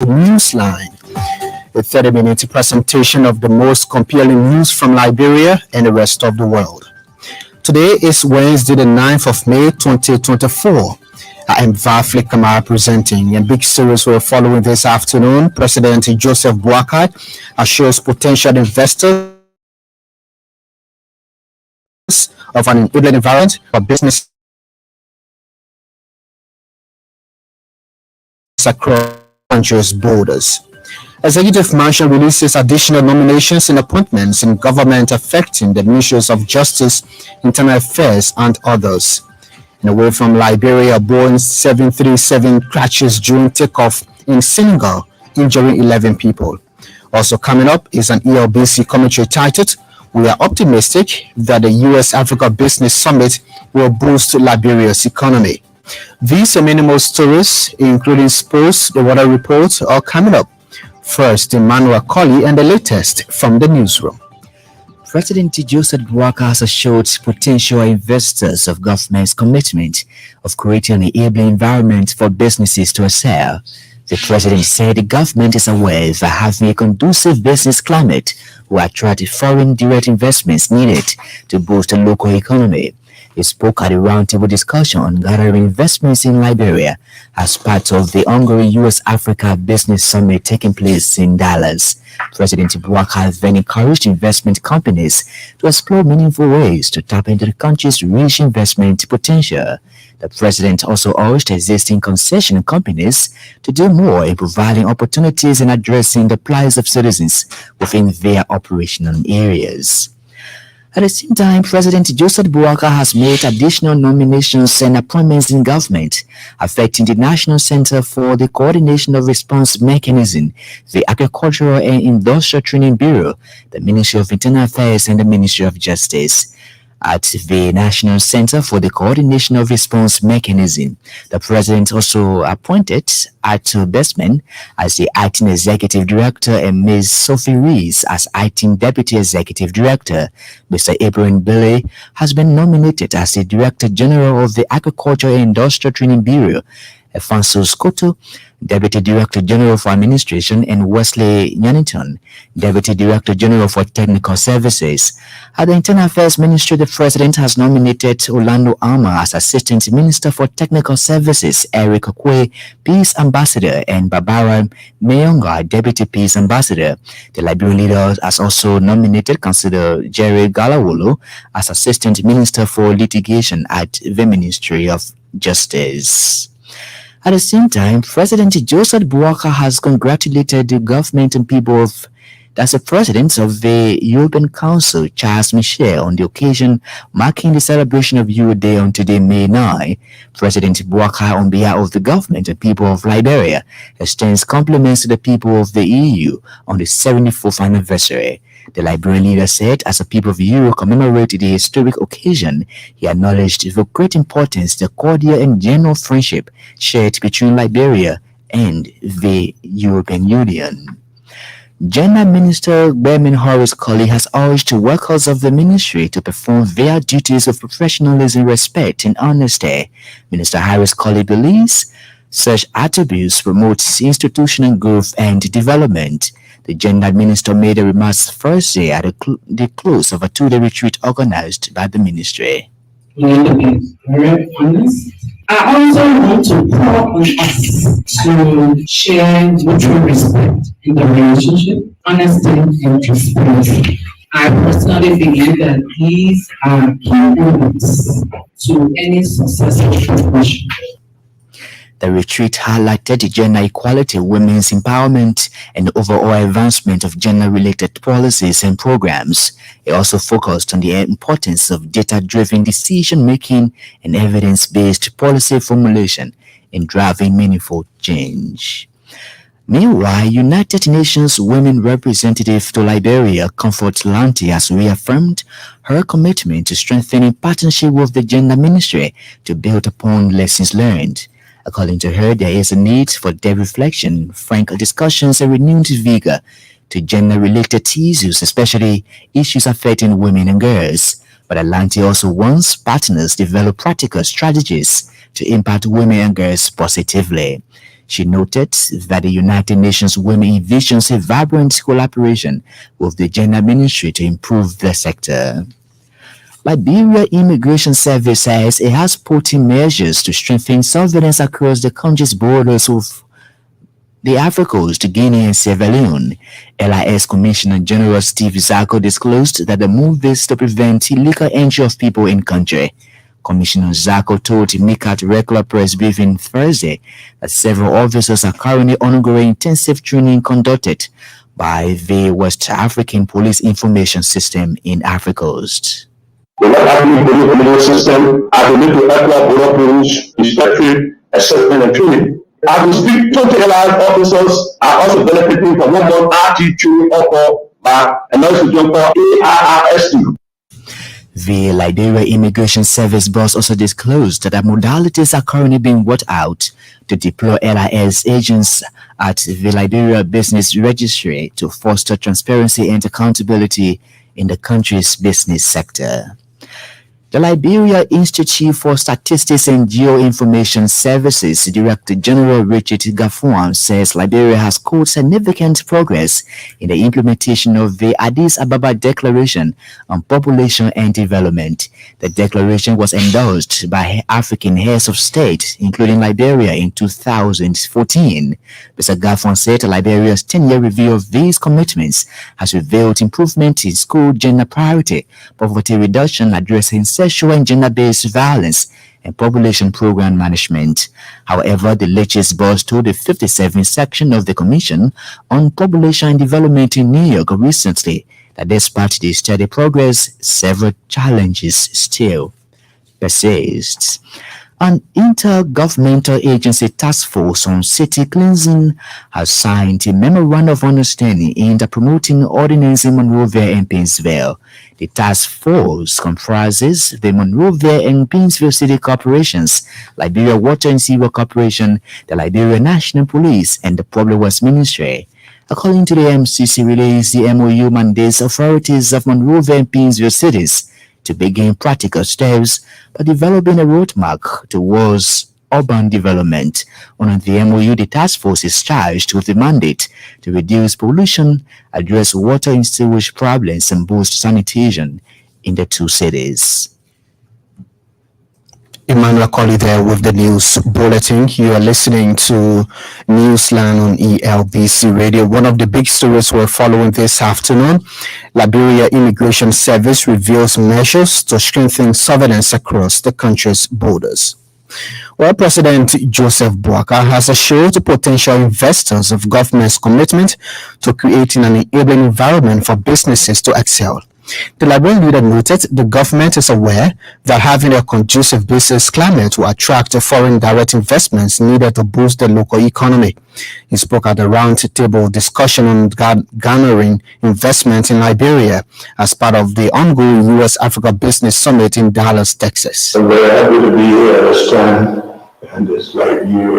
Newsline, a 30-minute presentation of the most compelling news from Liberia and the rest of the world. Today is Wednesday, the 9th of May 2024. I am Vafli Kamara presenting, and big series we're following this afternoon. President Joseph Boakai assures potential investors of an enabling environment for business across country's borders. Executive Mansion releases additional nominations and appointments in government affecting the ministries of Justice, Internal Affairs, and others. And away from Liberia, Boeing 737 crashes during takeoff in Senegal, injuring 11 people. Also coming up is an ELBC commentary titled, "We are optimistic that the US-Africa Business Summit will boost Liberia's economy." These and many more stories, including sports, the weather report, are coming up. First, Emmanuel Colley and the latest from the newsroom. President Joseph Boakai has assured potential investors of government's commitment of creating an enabling environment for businesses to excel. The president said the government is aware that having a conducive business climate will attract foreign direct investments needed to boost the local economy. He spoke at a roundtable discussion on gathering investments in Liberia as part of the ongoing US-Africa Business Summit taking place in Dallas. President Boakai then encouraged investment companies to explore meaningful ways to tap into the country's rich investment potential. The president also urged existing concession companies to do more in providing opportunities and addressing the plight of citizens within their operational areas. At the same time, President Joseph Boakai has made additional nominations and appointments in government affecting the National Center for the Coordination of Response Mechanism, the Agricultural and Industrial Training Bureau, the Ministry of Internal Affairs, and the Ministry of Justice. At the National Center for the Coordination of Response Mechanism, the president also appointed Arthur Bestman as the acting executive director and Ms. Sophie Rees as acting deputy executive director. Mr. Ibrahim Bele has been nominated as the director general of the Agriculture and Industrial Training Bureau. Alfonso Scotto, Deputy Director General for Administration, and Wesley Nyanington, Deputy Director General for Technical Services. At the Internal Affairs Ministry, the President has nominated Orlando Alma as Assistant Minister for Technical Services, Eric Okwe, Peace Ambassador, and Barbara Mayonga, Deputy Peace Ambassador. The Liberian leader has also nominated Councillor Jerry Galawolo as Assistant Minister for Litigation at the Ministry of Justice. At the same time, President Joseph Boakai has congratulated the government and people of the President of the European Council, Charles Michel, on the occasion marking the celebration of Euro Day on today, May 9. President Boakai, on behalf of the government and people of Liberia, extends compliments to the people of the EU on the 74th anniversary. The Liberian leader said, as the people of Europe commemorate the historic occasion, he acknowledged the great importance the cordial and genuine friendship shared between Liberia and the European Union. Gender Minister Bermin Horace Colley has urged workers of the ministry to perform their duties with professionalism, respect, and honesty. Minister Harris Colley believes such attributes promote institutional growth and development. The gender minister made the remarks Thursday at the close of a two-day retreat organized by the ministry. Very honest. I also want to call on us to share mutual respect in the relationship, honesty, and transparency. I personally believe that these are key elements to any successful relationship. The retreat highlighted gender equality, women's empowerment, and the overall advancement of gender-related policies and programs. It also focused on the importance of data-driven decision-making and evidence-based policy formulation in driving meaningful change. Meanwhile, United Nations Women Representative to Liberia, Comfort Lanti, has reaffirmed her commitment to strengthening partnership with the Gender Ministry to build upon lessons learned. According to her, there is a need for deep reflection, frank discussions, and renewed vigor to gender-related issues, especially issues affecting women and girls. But Atlantic also wants partners develop practical strategies to impact women and girls positively. She noted that the United Nations Women envisions a vibrant collaboration with the Gender Ministry to improve the sector. Liberia Immigration Service says it has put in measures to strengthen surveillance across the country's borders with the Ivory Coast, Guinea, and Sierra Leone. LIS Commissioner General Steve Zako disclosed that the move is to prevent illegal entry of people in country. Commissioner Zako told Mika at regular press briefing Thursday that several officers are currently undergoing intensive training conducted by the West African Police Information System in Ivory Coast. The West African Police Information System has been to help border police, inspecting, assessment, and training. As we speak, 20 allied officers are also benefiting from 1 month RT training offered by an institution called ARRST. The Liberia Immigration Service boss also disclosed that modalities are currently being worked out to deploy LIS agents at the Liberia Business Registry to foster transparency and accountability in the country's business sector. The Liberia Institute for Statistics and Geoinformation Services Director General Richard Gafuan says Liberia has scored significant progress in the implementation of the Addis Ababa Declaration on Population and Development. The declaration was endorsed by African heads of state, including Liberia, in 2014. Mr. Gafuan said Liberia's 10-year review of these commitments has revealed improvement in school gender parity, poverty reduction, addressing sexual and gender-based violence, and population program management. However, the latest boss told the 57th section of the Commission on Population and Development in New York recently that despite the steady progress, several challenges still persist. An intergovernmental agency task force on city cleansing has signed a memorandum of understanding aimed at promoting ordinance in Monrovia and Painesville. The task force comprises the Monrovia and Painesville City Corporations, Liberia Water and Sewer Corporation, the Liberia National Police, and the Public Works Ministry. According to the MCC release, the MOU mandates authorities of Monrovia and Painesville cities to begin practical steps by developing a roadmap towards urban development. Under the MOU, the task force is charged with the mandate to reduce pollution, address water and sewage problems, and boost sanitation in the two cities. Emmanuel Colley there with the news bulletin. You are listening to Newsline on ELBC Radio. One of the big stories we're following this afternoon, Liberia Immigration Service reveals measures to strengthen surveillance across the country's borders. Well, President Joseph Boakai has assured potential investors of government's commitment to creating an enabling environment for businesses to excel. The Liberian leader noted the government is aware that having a conducive business climate will attract foreign direct investments needed to boost the local economy. He spoke at a roundtable discussion on garnering investment in Liberia as part of the ongoing U.S.-Africa Business Summit in Dallas, Texas. I'm very happy to be here at this time, and it's like you